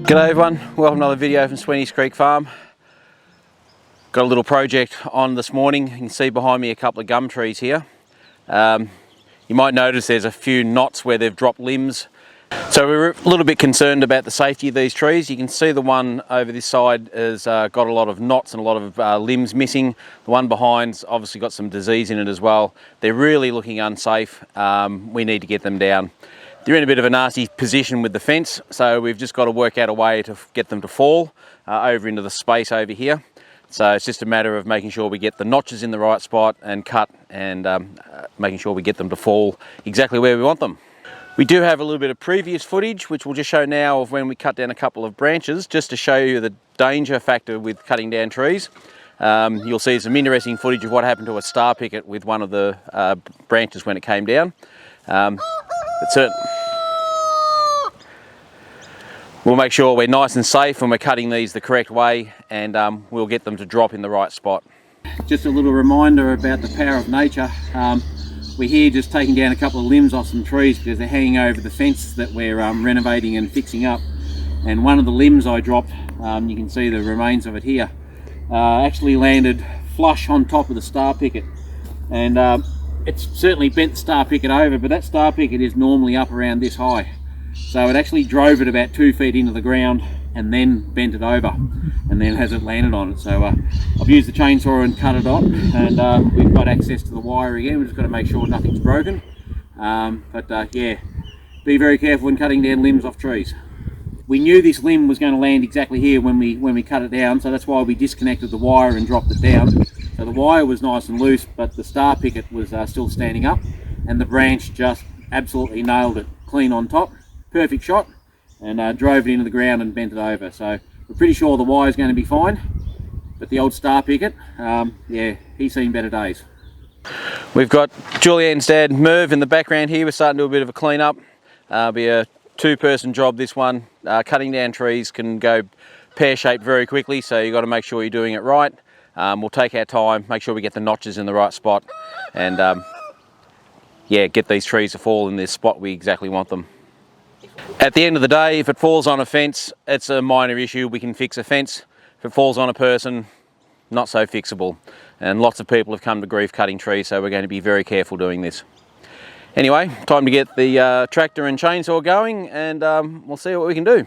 G'day everyone, welcome to another video from Sweeney's Creek Farm. Got a little project on this morning. You can see behind me a couple of gum trees here. You might notice there's a few knots where they've dropped limbs. So we're a little bit concerned about the safety of these trees. You can see the one over this side has got a lot of knots and a lot of limbs missing. The one behind's obviously got some disease in it as well. They're really looking unsafe. We need to get them down. They're in a bit of a nasty position with the fence, so we've just got to work out a way to get them to fall over into the space over here. So it's just a matter of making sure we get the notches in the right spot and cut, and making sure we get them to fall exactly where we want them. We do have a little bit of previous footage, which we'll just show now, of when we cut down a couple of branches, just to show you the danger factor with cutting down trees. You'll see some interesting footage of what happened to a star picket with one of the branches when it came down. We'll make sure we're nice and safe when we're cutting these the correct way, and we'll get them to drop in the right spot. Just a little reminder about the power of nature. We're here just taking down a couple of limbs off some trees because they're hanging over the fence that we're renovating and fixing up. And one of the limbs I dropped, you can see the remains of it here, actually landed flush on top of the star picket. And it's certainly bent the star picket over, but that star picket is normally up around this high. So it actually drove it about 2 feet into the ground and then bent it over, and then has it landed on it. So I've used the chainsaw and cut it on, and we've got access to the wire again. We've just got to make sure nothing's broken. Yeah, be very careful when cutting down limbs off trees. We knew this limb was going to land exactly here when we cut it down, so that's why we disconnected the wire and dropped it down. So the wire was nice and loose, but the star picket was still standing up, and the branch just absolutely nailed it clean on top. Perfect shot, and drove it into the ground and bent it over. So we're pretty sure the wire's going to be fine, but the old star picket, yeah, he's seen better days. We've got Julianne's dad Merv in the background here. We're starting to do a bit of a clean up. Be a two-person job, this one. Cutting down trees can go pear-shaped very quickly, so you've got to make sure you're doing it right. We'll take our time, make sure we get the notches in the right spot, and yeah, get these trees to fall in this spot we exactly want them. At the end of the day, if it falls on a fence, it's a minor issue. We can fix a fence. If it falls on a person, not so fixable. And lots of people have come to grief cutting trees, so we're going to be very careful doing this. Anyway, time to get the tractor and chainsaw going, and we'll see what we can do.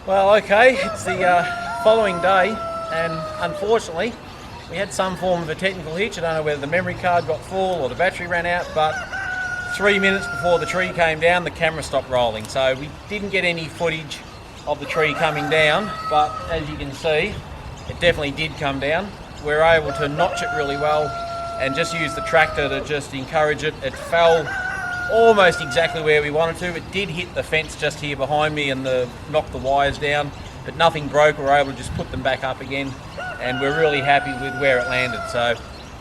Well, okay, it's the following day, and unfortunately we had some form of a technical hitch. I don't know whether the memory card got full or the battery ran out, but 3 minutes before the tree came down, the camera stopped rolling. So we didn't get any footage of the tree coming down, but as you can see, it definitely did come down. We were able to notch it really well and just use the tractor to just encourage it. It fell almost exactly where we wanted to. It did hit the fence just here behind me and knocked the wires down, but nothing broke. We were able to just put them back up again, and we're really happy with where it landed. So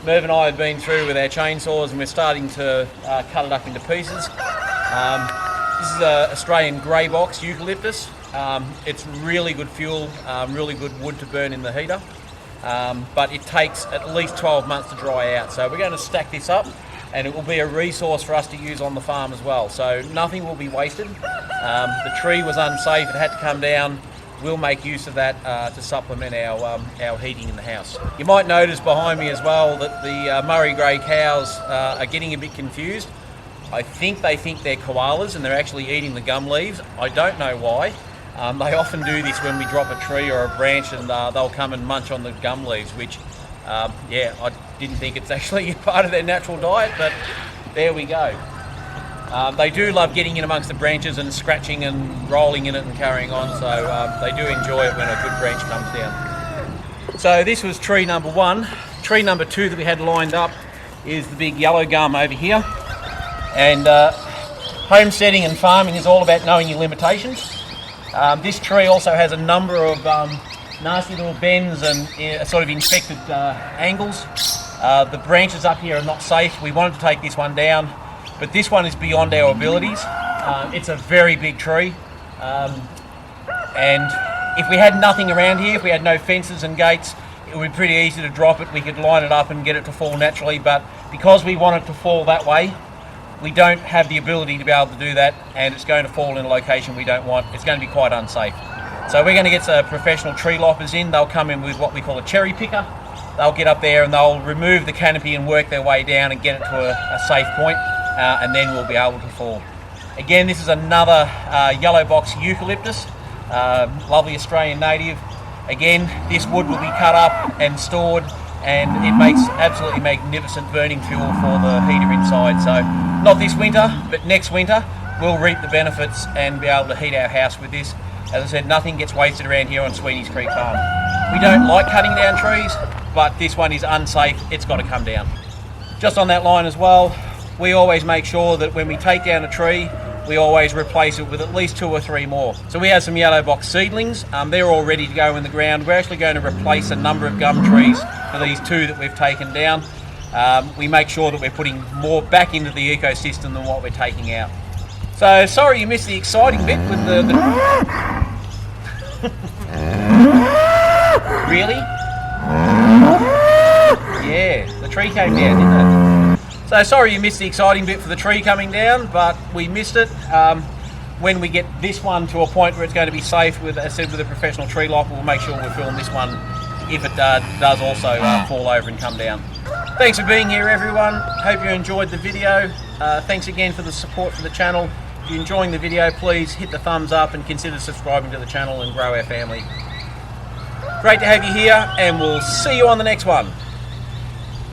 Merv and I have been through with our chainsaws and we're starting to cut it up into pieces. This is an Australian grey box eucalyptus. It's really good fuel, really good wood to burn in the heater, but it takes at least 12 months to dry out. So we're going to stack this up and it will be a resource for us to use on the farm as well. So nothing will be wasted. The tree was unsafe, it had to come down. We'll make use of that to supplement our heating in the house. You might notice behind me as well that the Murray grey cows are getting a bit confused. I think they think they're koalas and they're actually eating the gum leaves. I don't know why. They often do this when we drop a tree or a branch, and they'll come and munch on the gum leaves, which, yeah, I didn't think it's actually part of their natural diet, but there we go. They do love getting in amongst the branches and scratching and rolling in it and carrying on, so they do enjoy it when a good branch comes down. So this was tree number 1. Tree number 2 that we had lined up is the big yellow gum over here. And homesteading and farming is all about knowing your limitations. This tree also has a number of nasty little bends and sort of infected angles. The branches up here are not safe. We wanted to take this one down, but this one is beyond our abilities. It's a very big tree, and if we had nothing around here, if we had no fences and gates, it would be pretty easy to drop it. We could line it up and get it to fall naturally, but because we want it to fall that way, we don't have the ability to be able to do that, and it's going to fall in a location we don't want. It's going to be quite unsafe. So we're going to get some professional tree loppers in. They'll come in with what we call a cherry picker. They'll get up there and they'll remove the canopy and work their way down and get it to a safe point, and then we'll be able to fall. Again, this is another yellow box eucalyptus, lovely Australian native. Again, this wood will be cut up and stored, and it makes absolutely magnificent burning fuel for the heater inside. So not this winter, but next winter we'll reap the benefits and be able to heat our house with this. As I said, nothing gets wasted around here on Sweeney's Creek Farm. We don't like cutting down trees, but this one is unsafe. It's got to come down. Just on that line as well, we always make sure that when we take down a tree, we always replace it with at least 2 or 3 more. So we have some yellow box seedlings. They're all ready to go in the ground. We're actually going to replace a number of gum trees for these 2 that we've taken down. We make sure that we're putting more back into the ecosystem than what we're taking out. So sorry you missed the exciting bit with the... Really? Yeah, the tree came down, didn't it? So sorry you missed the exciting bit for the tree coming down, but we missed it. When we get this one to a point where it's going to be safe, with, as I said, with a professional tree lopper, we'll make sure we film this one if it does also fall over and come down. Thanks for being here, everyone. Hope you enjoyed the video. Thanks again for the support for the channel. If you're enjoying the video, please hit the thumbs up and consider subscribing to the channel and grow our family. Great to have you here, and we'll see you on the next one.